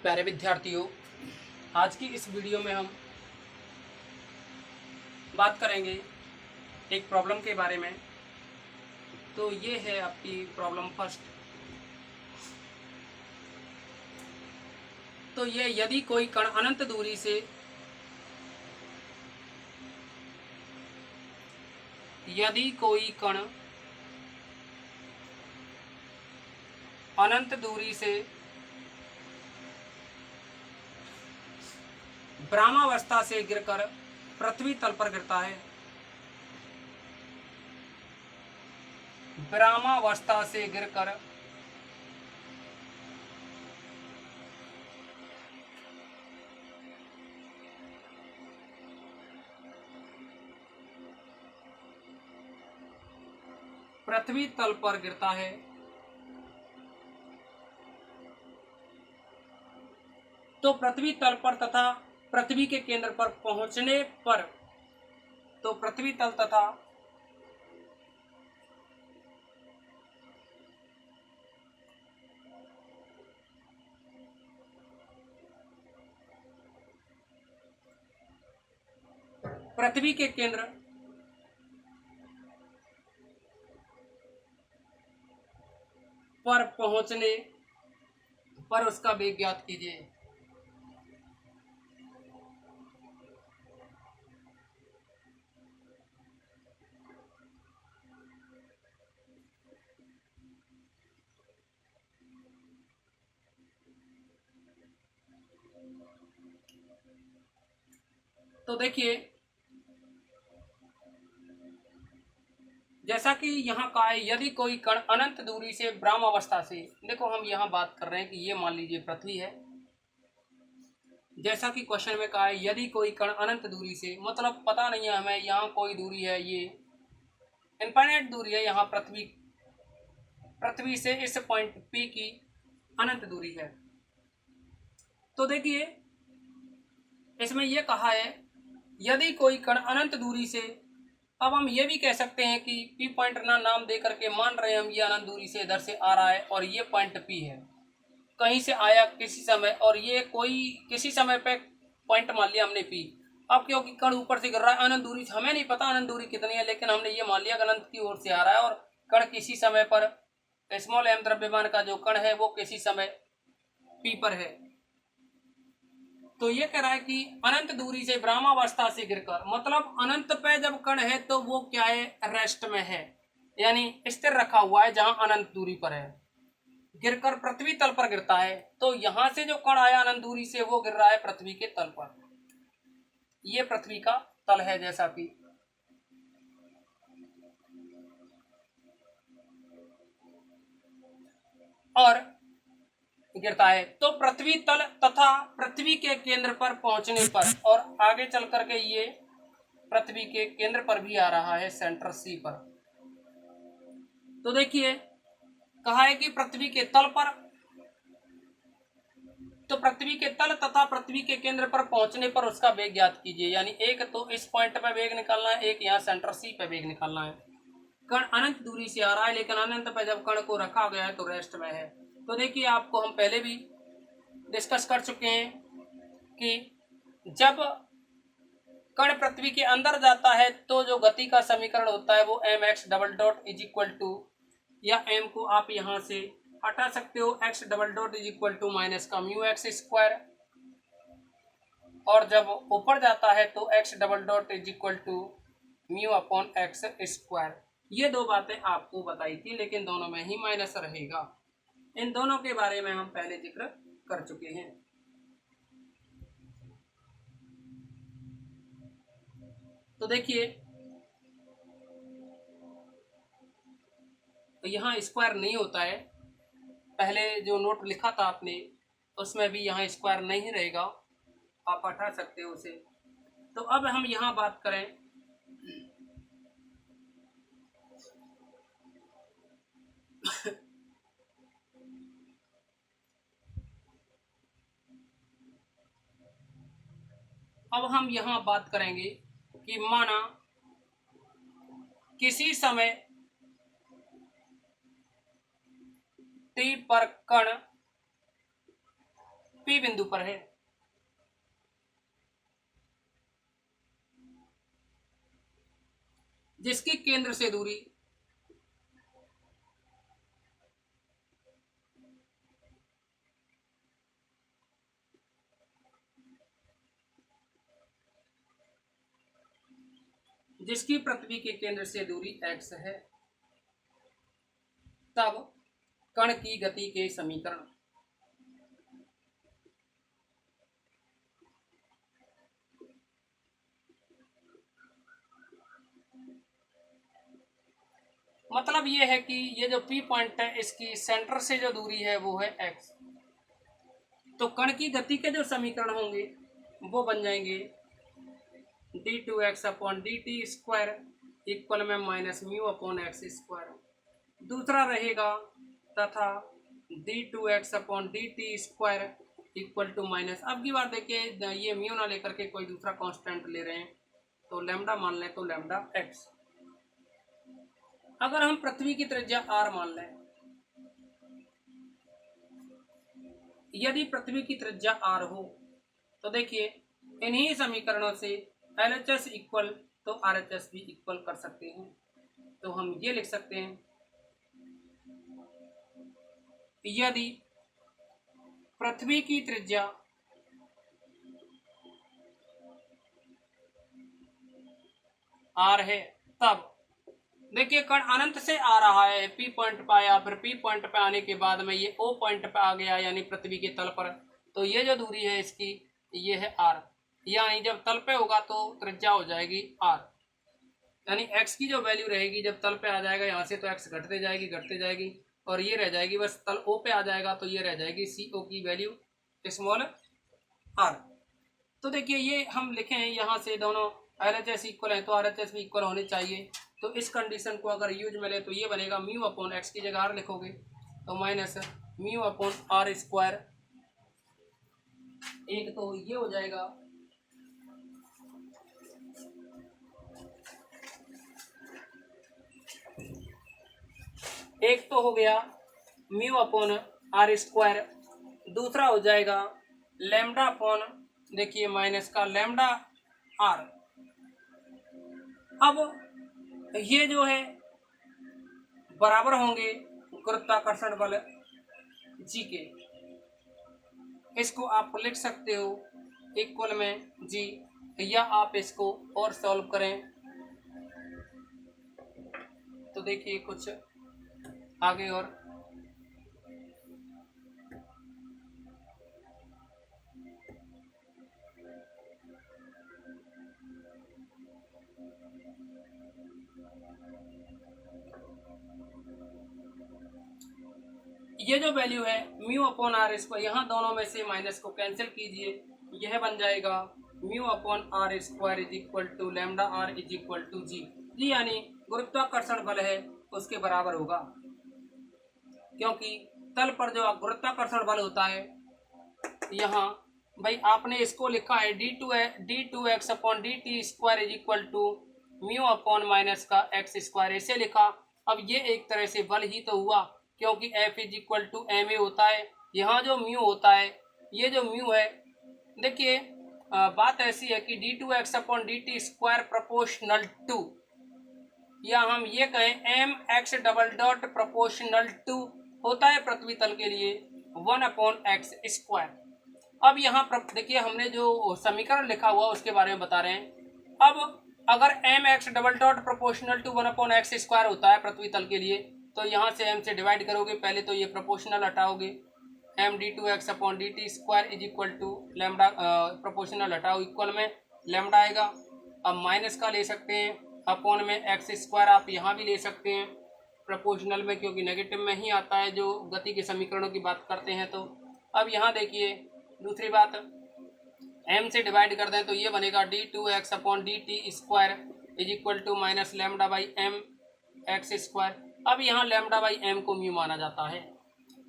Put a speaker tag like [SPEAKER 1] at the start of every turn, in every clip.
[SPEAKER 1] प्यारे विद्यार्थियों, आज की इस वीडियो में हम बात करेंगे एक प्रॉब्लम के बारे में। तो ये है आपकी प्रॉब्लम फर्स्ट। तो ये यदि कोई कण अनंत दूरी से अनंत दूरी से ब्रह्मावस्था से गिरकर पृथ्वी तल पर गिरता है, ब्रह्मावस्था से गिरकर पृथ्वी तल पर गिरता है, तो पृथ्वी तल पर तथा पृथ्वी के केंद्र पर पहुंचने पर, तो पृथ्वी तल तथा पृथ्वी के केंद्र पर पहुंचने पर उसका वेग ज्ञात कीजिए। तो देखिए, जैसा कि यहाँ कहा है, यदि कोई कण अनंत दूरी से ब्रह्मावस्था से, देखो हम यहाँ बात कर रहे हैं कि ये मान लीजिए पृथ्वी है। जैसा कि क्वेश्चन में कहा है, यदि कोई कण अनंत दूरी से, मतलब पता नहीं है हमें, यहाँ कोई दूरी है, ये इनफाइनाइट दूरी है, यहाँ पृथ्वी से इस पॉइंट P की अनंत दूरी है। तो देखिए, इसमें यह कहा है यदि कोई कण अनंत दूरी से, अब हम ये भी कह सकते हैं कि P पॉइंट ना नाम दे करके मान रहे हैं हम, ये अनंत दूरी से इधर से आ रहा है और ये पॉइंट P है, कहीं से आया किसी समय, और ये कोई किसी समय पे पॉइंट मान लिया हमने P। अब क्योंकि कण ऊपर से गिर रहा है, अनंत दूरी हमें नहीं पता अनंत दूरी कितनी है, लेकिन हमने ये मान लिया कि अनंत की ओर से आ रहा है और कण किसी समय पर, स्मॉल m द्रव्यमान का जो कण है वो किसी समय P पर है। तो ये कह रहा है कि अनंत दूरी से ब्रह्मावस्था से गिरकर, मतलब अनंत पे जब कण है तो वो क्या है, रेस्ट में है, यानी स्थिर रखा हुआ है जहां अनंत दूरी पर है, गिरकर पृथ्वी तल पर गिरता है। तो यहां से जो कण आया अनंत दूरी से, वो गिर रहा है पृथ्वी के तल पर। ये पृथ्वी का तल है, जैसा कि और गिरता है। तो पृथ्वी तल तथा पृथ्वी के केंद्र पर पहुंचने पर, और आगे चल करके ये पृथ्वी के केंद्र पर भी आ रहा है, सेंटर C पर। तो देखिए, कहा है कि पृथ्वी के तल पर, तो पृथ्वी के तल तथा पृथ्वी के केंद्र पर पहुंचने पर उसका वेग ज्ञात कीजिए। यानी एक तो इस पॉइंट पर वेग निकालना है, एक यहाँ सेंटर C पे वेग निकालना है। कण अनंत दूरी से आ रहा है, लेकिन अनंत पर जब कण को रखा गया है तो रेस्ट में है। तो देखिए, आपको हम पहले भी डिस्कस कर चुके हैं कि जब कण पृथ्वी के अंदर जाता है तो जो गति का समीकरण होता है वो mx double dot is equal to, या m को आप यहां से हटा सकते हो, x double dot is equal to minus का म्यू एक्स स्क्वायर, और जब ऊपर जाता है तो x double dot is equal to mu upon x square. ये दो बातें आपको बताई थी, लेकिन दोनों में ही माइनस रहेगा। इन दोनों के बारे में हम पहले जिक्र कर चुके हैं। तो देखिए, तो यहाँ स्क्वायर नहीं होता है, पहले जो नोट लिखा था आपने उसमें भी यहाँ स्क्वायर नहीं रहेगा, आप हटा सकते हो उसे। तो अब हम यहाँ बात करें अब हम यहाँ बात करेंगे कि माना किसी समय T पर कण P बिंदु पर है। जिसकी केंद्र से दूरी पृथ्वी के केंद्र से दूरी x है, तब कण की गति के समीकरण। मतलब ये है कि ये जो P पॉइंट है इसकी सेंटर से जो दूरी है वो है x। तो कण की गति के जो समीकरण होंगे वो बन जाएंगे d2x upon dt square equal में minus mu upon x square. दूसरा रहेगा तथा d2x upon dt square equal to minus, अब की बार देखिए ये म्यू ना लेकर के कोई दूसरा कांस्टेंट ले रहे हैं तो लैम्डा मान लें तो लैम्डा x। अगर हम पृथ्वी की त्रिज्या r मान लें, यदि पृथ्वी की त्रिज्या r हो तो देखिए इन्हीं समीकरणों से LHS इक्वल तो RHS भी इक्वल कर सकते हैं। तो हम ये लिख सकते हैं यदि पृथ्वी की त्रिज्या r है, तब देखिए कण अनंत से आ रहा है, P पॉइंट पे आया, फिर P पॉइंट पे आने के बाद में ये O पॉइंट पे आ गया यानी पृथ्वी के तल पर, तो ये जो दूरी है इसकी ये है r, यानी जब तल पे होगा तो त्रिज्या हो जाएगी r, यानी x की जो वैल्यू रहेगी जब तल पे आ जाएगा यहाँ से तो x घटते जाएगी और ये रह जाएगी, बस तल O पे आ जाएगा तो ये रह जाएगी CO की वैल्यू स्मॉल r। तो देखिए ये हम लिखे हैं यहाँ से दोनों LHS इक्वल है तो RHS भी इक्वल होने चाहिए। तो इस कंडीशन को अगर यूज मिले तो ये बनेगा म्यू अपॉन एक्स की जगह r लिखोगे तो minus mu upon r square, एक तो ये हो जाएगा एक तो हो गया म्यू अपॉन r स्क्वायर, दूसरा हो जाएगा लैम्डा अपॉन देखिए माइनस का लैम्डा r। अब ये जो है बराबर होंगे गुरुत्वाकर्षण बल जी के, इसको आप लिख सकते हो इक्वल में जी, या आप इसको और सॉल्व करें तो देखिए कुछ आगे और ये जो वैल्यू है म्यू अपॉन आर स्क्वायर, यहाँ दोनों में से माइनस को कैंसिल कीजिए, यह बन जाएगा mu upon r square is equal to lambda r is equal to g, यानी गुरुत्वाकर्षण बल है उसके बराबर होगा, क्योंकि तल पर जो गुरुत्वाकर्षण बल होता है यहाँ भाई आपने इसको लिखा है d2x upon dt square is equal to mu upon minus का एक्स स्क्वायर, ऐसे लिखा। अब ये एक तरह से बल ही तो हुआ क्योंकि F is equal to m a होता है, यहाँ जो म्यू होता है ये जो म्यू है देखिए बात ऐसी है कि d2x upon dt square proportional to, या हम ये कहें mx double dot proportional to होता है पृथ्वी तल के लिए 1 अपॉन एक्स स्क्वायर। अब यहाँ देखिए हमने जो समीकरण लिखा हुआ उसके बारे में बता रहे हैं। अब अगर mx double dot proportional to 1 upon x square होता है पृथ्वी तल के लिए, तो यहाँ से m से डिवाइड करोगे, पहले तो ये प्रोपोर्शनल हटाओगे, m d2x upon dt square is equal to lambda, proportional हटाओ इक्वल में लैम्डा आएगा। अब माइनस का ले सकते हैं, अपॉन में एक्स स्क्वायर आप यहाँ भी ले सकते हैं प्रोपोर्शनल में, क्योंकि नेगेटिव में ही आता है जो गति के समीकरणों की बात करते हैं। तो अब यहाँ देखिए दूसरी बात, m से डिवाइड कर दें तो ये बनेगा d2x upon dt square is equal to minus lambda by m x square. अब यहाँ लैम्डा बाई m को म्यू माना जाता है,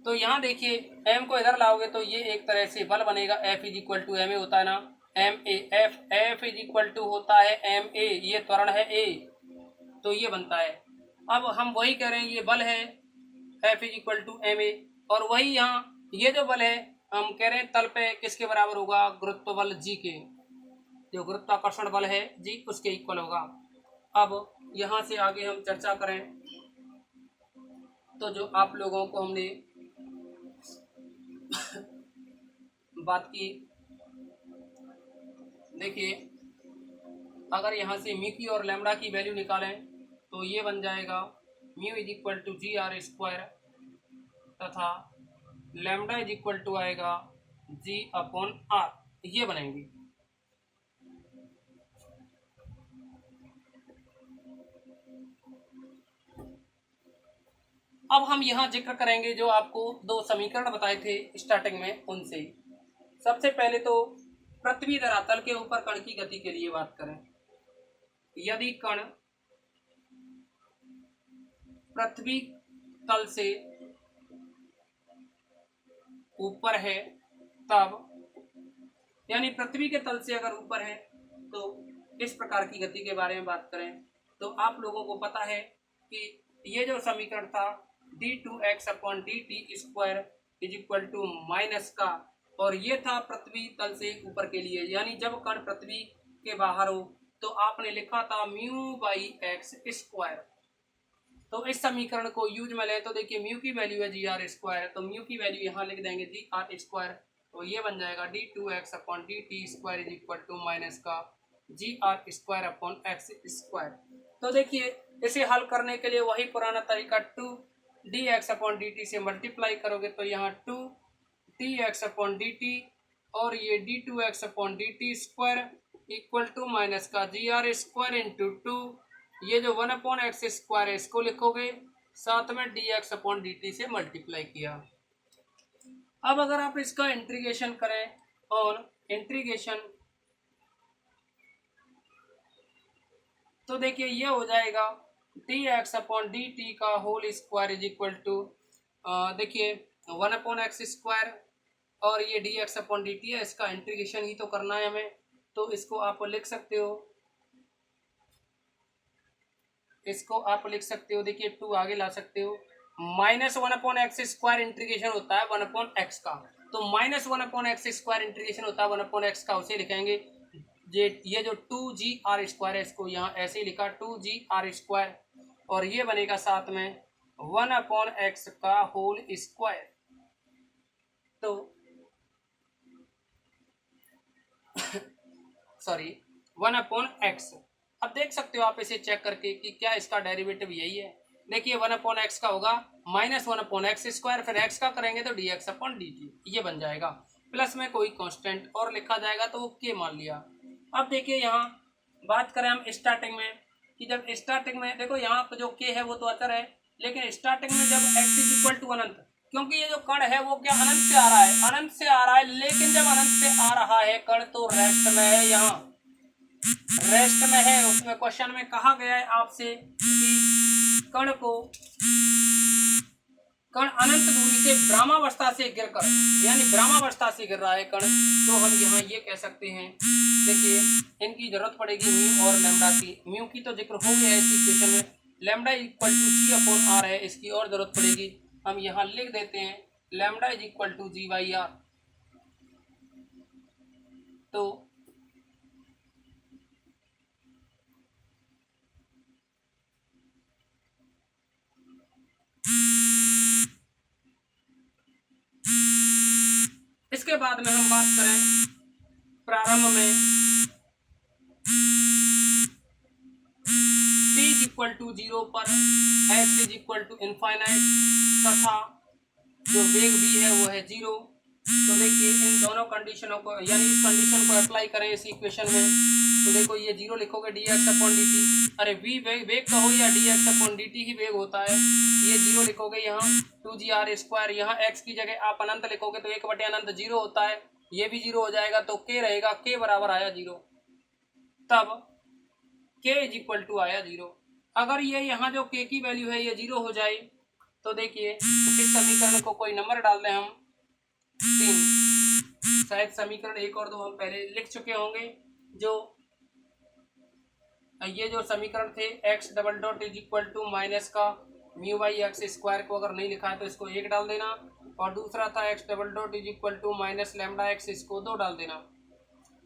[SPEAKER 1] तो यहाँ देखिए m को इधर लाओगे तो ये एक तरह से बल बनेगा, F is equal to m a होता है ना, m a, F is equal to होता है एम ए, ये त्वरण है a, तो ये बनता है। अब हम वही कह रहे हैं ये बल है F is equal to m a, और वही यहाँ ये जो बल है हम कह रहे हैं तल पे किसके बराबर होगा, गुरुत्व बल जी के, जो गुरुत्वाकर्षण बल है जी उसके इक्वल होगा। अब यहाँ से आगे हम चर्चा करें तो जो आप लोगों को हमने बात की, देखिए अगर यहाँ से म्यू की और लैम्डा की वैल्यू निकालें तो ये बन जाएगा mu is equal to g r square तथा लैम्डा इज इक्वल टू आएगा जी अपॉन आर, ये बनेंगी। अब हम यहाँ जिक्र करेंगे जो आपको दो समीकरण बताए थे स्टार्टिंग में उनसे। सबसे पहले तो पृथ्वी धरातल के ऊपर कण की गति के लिए बात करें। यदि कण पृथ्वी तल से ऊपर है तब, यानी पृथ्वी के तल से अगर ऊपर है तो इस प्रकार की गति के बारे में बात करें तो आप लोगों को पता है कि ये जो समीकरण था d2x upon dt square is equal to minus का, और ये था पृथ्वी तल से ऊपर के लिए, यानी जब कण पृथ्वी के बाहर हो तो आपने लिखा था म्यू बाई एक्स स्क्वायर। तो इस समीकरण को यूज में ले तो देखिए म्यू की वैल्यू है जी आर स्क्वायर, तो म्यू की वैल्यू यहाँ लिख देंगे जी आर स्क्वायर, तो ये बन जाएगा d2x upon dt square is equal to minus का g r square upon x square. तो देखिए इसे हल करने के लिए वही पुराना तरीका 2dx अपॉन dt से मल्टीप्लाई करोगे तो यहाँ 2dx अपॉन dt और ये d2x upon dt square equal to minus का जी आर स्क्वायर इंटू 2, ये जो 1 अपॉन एक्स स्क्वायर है इसको लिखोगे, साथ में dx अपॉन dt से मल्टीप्लाई किया। अब अगर आप इसका इंटीग्रेशन करें और इंटीग्रेशन तो देखिए ये हो जाएगा dx अपॉन dt का whole square is equal to, देखिए 1 अपॉन एक्स स्क्वायर और ये dx अपॉन dt है, इसका इंटीग्रेशन ही तो करना है हमें, तो इसको आप लिख सकते हो, इसको आप लिख सकते हो, देखिए 2 आगे ला सकते हो, minus 1 upon x square integration होता है 1 अपॉन एक्स का, तो minus 1 upon x square integration होता है 1 अपॉन एक्स का, उसे लिखेंगे ये जो 2g r स्क्वायर है इसको यहाँ ऐसे ही लिखा 2g r स्क्वायर, और ये बनेगा साथ में 1 अपॉन एक्स का होल स्क्वायर। तो सॉरी 1 अपॉन एक्स, अब देख सकते हो आप इसे चेक करके कि क्या इसका डेरिवेटिव यही है। देखिए 1 अपॉन एक्स का होगा माइनस 1 अपॉन एक्स स्क्वायर, फिर एक्स का करेंगे तो dx अपॉन dt, ये बन जाएगा, प्लस में कोई कांस्टेंट और लिखा जाएगा तो वो के मान लिया। अब देखिए यहाँ बात करें हम स्टार्टिंग में कि जब स्टार्टिंग में देखो यहाँ पर जो के है वो तो अचर है, लेकिन स्टार्टिंग में जब x इज इक्वल टू अनंत, क्योंकि ये जो कण है वो क्या अनंत से आ रहा है, अनंत से आ रहा है, लेकिन जब अनंत से आ रहा है कण तो रेस्ट में है, यहाँ रेस्ट में है। उसमें क्वेश्चन में कहा गया है आपसे कि कण अनंत दूरी से ब्रह्मावस्था से गिरकर, यानी ब्रह्मावस्था से गिर रहा है कण, तो हम यहाँ ये कह सकते हैं, देखिए इनकी जरूरत पड़ेगी म्यू और लैम्डा की, म्यू की तो जिक्र हो गया है इस इक्वेशन में, lambda equal to g upon r है, इसकी और जरूरत पड़ेगी, हम यहाँ लिख देते हैं lambda is equal to g by r. तो इसके बाद में हम बात करें प्रारंभ में t इज इक्वल टू 0 पर x is equal to infinite तथा जो वेग v है वो है 0। तो देखिए इन दोनों कंडीशनों को, यानी इस कंडीशन को अप्लाई करें इस इक्वेशन में, तो देखो ये 0 लिखोगे dx अपॉन dt, अरे v वेग कहो या dx अपॉन dt ही वेग होता है, ये 0 लिखोगे, यहाँ 2gr स्क्वायर, यहाँ x की जगह आप अनंत लिखोगे तो 1 बटे अनंत 0 होता है, ये भी 0 हो जाएगा, तो k रहेगा, k बराबर आया 0, तब k इज इक्वल टू आया 0। अगर ये यहाँ जो k की वैल्यू है ये 0 हो जाए तो देखिए इस समीकरण को कोई नंबर डाल दें हम 3, शायद समीकरण 1 और 2 हम पहले लिख चुके होंगे, जो ये जो समीकरण थे x double dot is equal to minus का म्यू बाई एक्स स्क्वायर को अगर नहीं लिखा है तो इसको 1 डाल देना, और दूसरा था x double dot is equal to minus lambda x, इसको 2 डाल देना।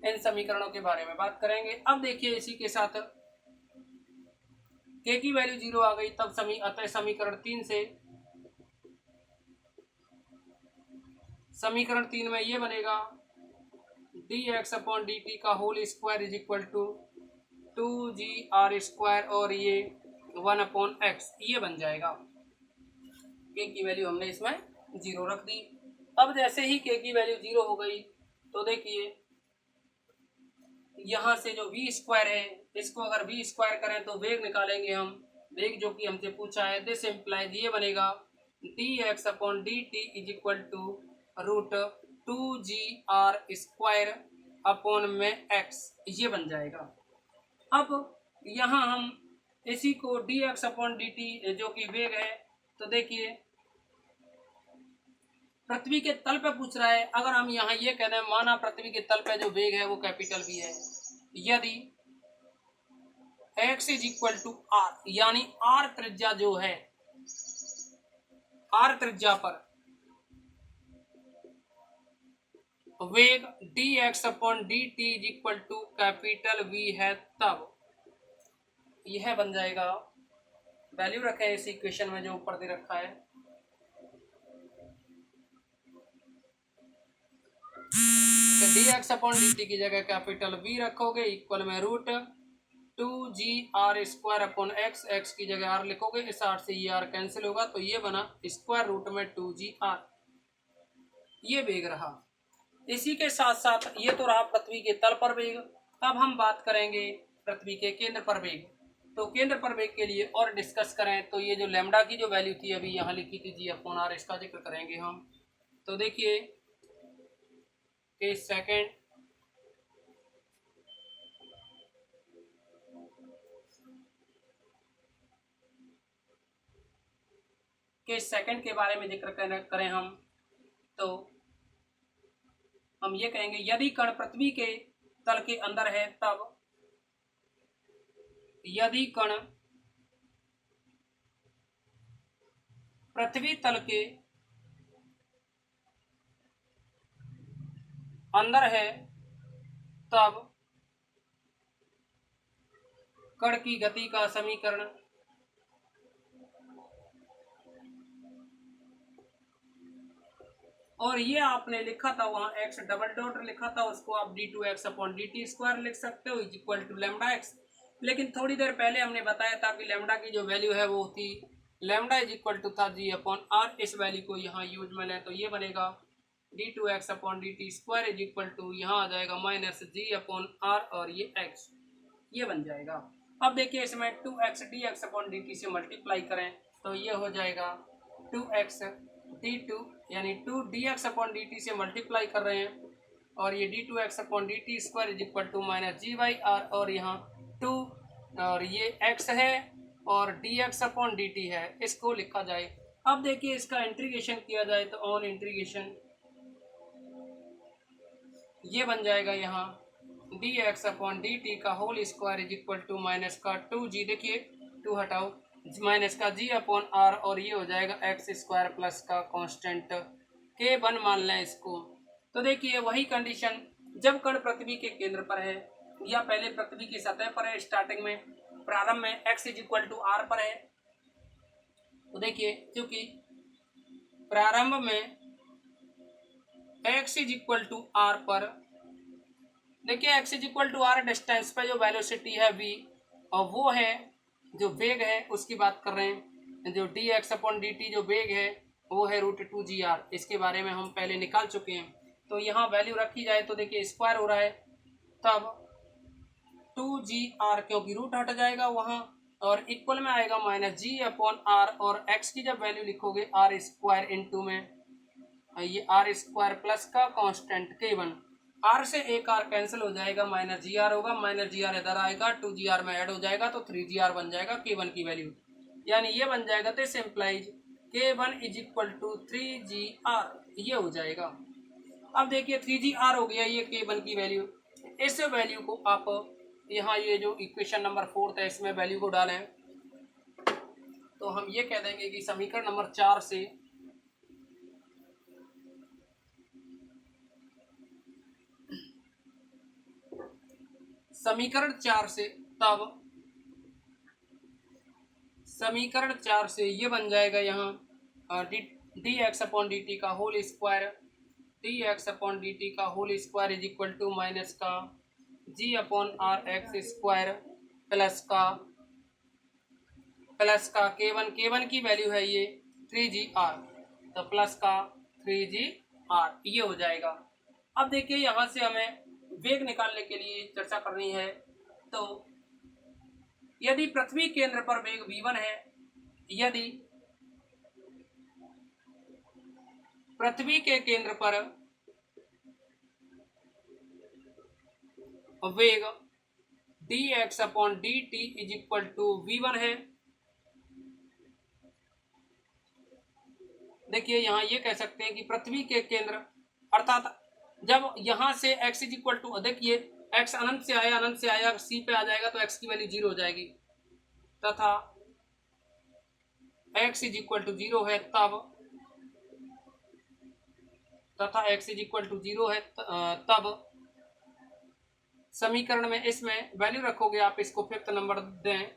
[SPEAKER 1] इन समीकरणों के बारे में बात करेंगे। अब देखिए इसी के साथ के की वैल्यू 0 आ गई, तब अतः समीकरण 3 से, समीकरण 3 में ये बनेगा d x upon d t का whole square is equal to 2GR square, और ये 1 अपॉन एक्स, ये बन जाएगा। के की वैल्यू हमने इसमें 0 रख दी। अब जैसे ही के की वैल्यू 0 हो गई तो देखिए यहाँ से जो v स्क्वायर है, इसको अगर v स्क्वायर करें तो वेग निकालेंगे हम, वेग जो कि हमसे पूछा है। दिस इम्प्लाइज ये बनेगा d x upon d t is equal to root 2GR square upon में एक्स, ये बन जाएगा। अब यहाँ हम इसी को d x upon d t जो कि वेग है, तो देखिए पृथ्वी के तल पे पूछ रहा है। अगर हम यहाँ ये कह दें माना पृथ्वी के तल पे जो वेग है वो कैपिटल वी है, यदि x is equal to r, यानी आर त्रिज्या जो है, आर त्रिज्या पर वेग d x upon d t is equal to capital v है, तब यह बन जाएगा। वैल्यू रखें इस इक्वेशन में जो ऊपर दे रखा है, d x upon d t की जगह कैपिटल वी रखोगे, इक्वल में root 2GR square upon x, x की जगह आर लिखोगे, इस आर से ये आर कैंसिल होगा, तो ये बना स्क्वायर रूट में 2GR, ये वेग रहा। इसी के साथ साथ ये तो रहा पृथ्वी के तल पर वेग। अब हम बात करेंगे पृथ्वी के केंद्र पर वेग। तो केंद्र पर वेग के लिए और डिस्कस करें तो ये जो लैम्डा की जो वैल्यू थी अभी यहाँ लिखी थी जी अपॉन आर, इसका जिक्र करेंगे हम। तो देखिए केस सेकंड, केस सेकंड के बारे में जिक्र करें हम, तो हम ये कहेंगे यदि कण पृथ्वी के तल के अंदर है, तब यदि कण पृथ्वी तल के अंदर है, तब कण की गति का समीकरण और ये आपने लिखा था वहां एक्स डबल डॉट लिखा था, उसको आप d two x upon d t square लिख सकते हो is equal to lambda x. लेकिन थोड़ी देर पहले हमने बताया था कि लैम्डा की जो वैल्यू है वो थी लैम्डा इज इक्वल टू था जी अपॉन आर। इस वैल्यू को यहाँ यूज में लें तो ये बनेगा d two x upon d t square is equal to, यहाँ आ जाएगा माइनस जी अपॉन आर, और ये एक्स, ये बन जाएगा। अब देखिए इसमें 2x D x upon d t से मल्टीप्लाई करें तो ये हो जाएगा 2x डी टू, यानी 2 d x upon d t से मल्टीप्लाई कर रहे हैं, और ये d two x upon d t square is equal to minus g by r, और यहाँ 2 और ये x है और d x upon d t है, इसको लिखा जाए। अब देखिए इसका इंटीग्रेशन किया जाए तो ऑन इंटीग्रेशन ये बन जाएगा यहाँ d x upon d t का whole square is equal to minus का 2g, देखिए 2 हटाओ, माइनस का g अपॉन आर, और ये हो जाएगा एक्स स्क्वायर प्लस का कांस्टेंट k1 मान लें इसको। तो देखिए वही कंडीशन जब कण पृथ्वी के केंद्र पर है या पहले पृथ्वी की सतह पर है, स्टार्टिंग में प्रारंभ में x is equal to r पर है, तो देखिए क्योंकि प्रारंभ में x is equal to r पर, देखिए x is equal to r distance पे जो वेलोसिटी है v, और वो है जो वेग है उसकी बात कर रहे हैं। जो D x upon d t जो वेग है वो है रूट 2GR, इसके बारे में हम पहले निकाल चुके हैं। तो यहाँ वैल्यू रखी जाए तो देखिए स्क्वायर हो रहा है, तब 2GR क्योंकि रूट हट जाएगा वहाँ, और इक्वल में आएगा माइनस जी अपॉन आर, और x की जब वैल्यू लिखोगे आर स्क्वायर इंटू में ये आर स्क्वायर प्लस का कांस्टेंट k1, आर से एक आर कैंसिल हो जाएगा, माइनस जी आर होगा, माइनस जी आर इधर आएगा, 2GR में ऐड हो जाएगा तो 3GR बन जाएगा k1 की वैल्यू, यानी ये बन जाएगा। तो this implies k1 is equal to 3GR, ये हो जाएगा। अब देखिए 3GR हो गया ये k1 की वैल्यू। इस वैल्यू को आप यहाँ ये जो इक्वेशन नंबर 4 है इसमें वैल्यू को डालें तो हम ये कह देंगे कि समीकरण नंबर 4 से समीकरण 4 से ये बन जाएगा यहाँ d x upon d t का whole square is equal to minus का g upon r x square plus का K1 की वैल्यू है ये 3GR, तो प्लस का 3GR ये हो जाएगा। अब देखिए यहाँ से हमें वेग निकालने के लिए चर्चा करनी है। तो यदि पृथ्वी केंद्र पर वेग v1 है, यदि पृथ्वी के केंद्र पर वेग dx upon dt is equal to v1 है। देखिए यहाँ ये कह सकते हैं कि पृथ्वी के केंद्र, अर्थात जब यहाँ से x इज इक्वल टू, देखिए x अनंत से आया c पे आ जाएगा तो x की वैल्यू 0 हो जाएगी, तथा x इज इक्वल टू 0 है तब समीकरण में इसमें वैल्यू रखोगे आप, इसको 5th नंबर दें।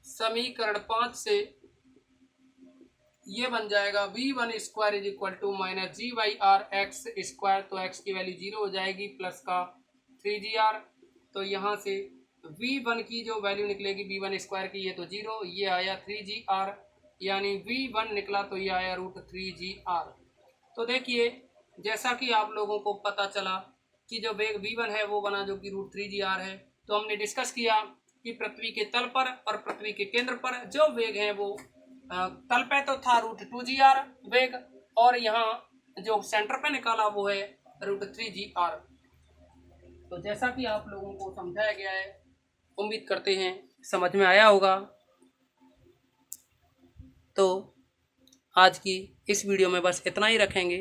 [SPEAKER 1] समीकरण 5 से ये बन जाएगा v1 square is equal to minus g by r x square, तो x की वैल्यू 0 हो जाएगी प्लस का 3GR। तो यहाँ से v1 की जो वैल्यू निकलेगी v1 स्क्वायर की, ये तो 0, ये आया 3GR, यानी v1 निकला तो ये आया √3GR। तो देखिए जैसा कि आप लोगों को पता चला कि जो वेग v1 है वो बना जो कि √3GR है। तो हमने डिस्कस किया कि पृथ्वी के तल पर और पृथ्वी के केंद्र पर जो वेग है वो तल पे तो था √2GR वेग, और यहाँ जो सेंटर पे निकाला वो है √3GR। तो जैसा कि आप लोगों को समझाया गया है, उम्मीद करते हैं समझ में आया होगा। तो आज की इस वीडियो में बस इतना ही रखेंगे।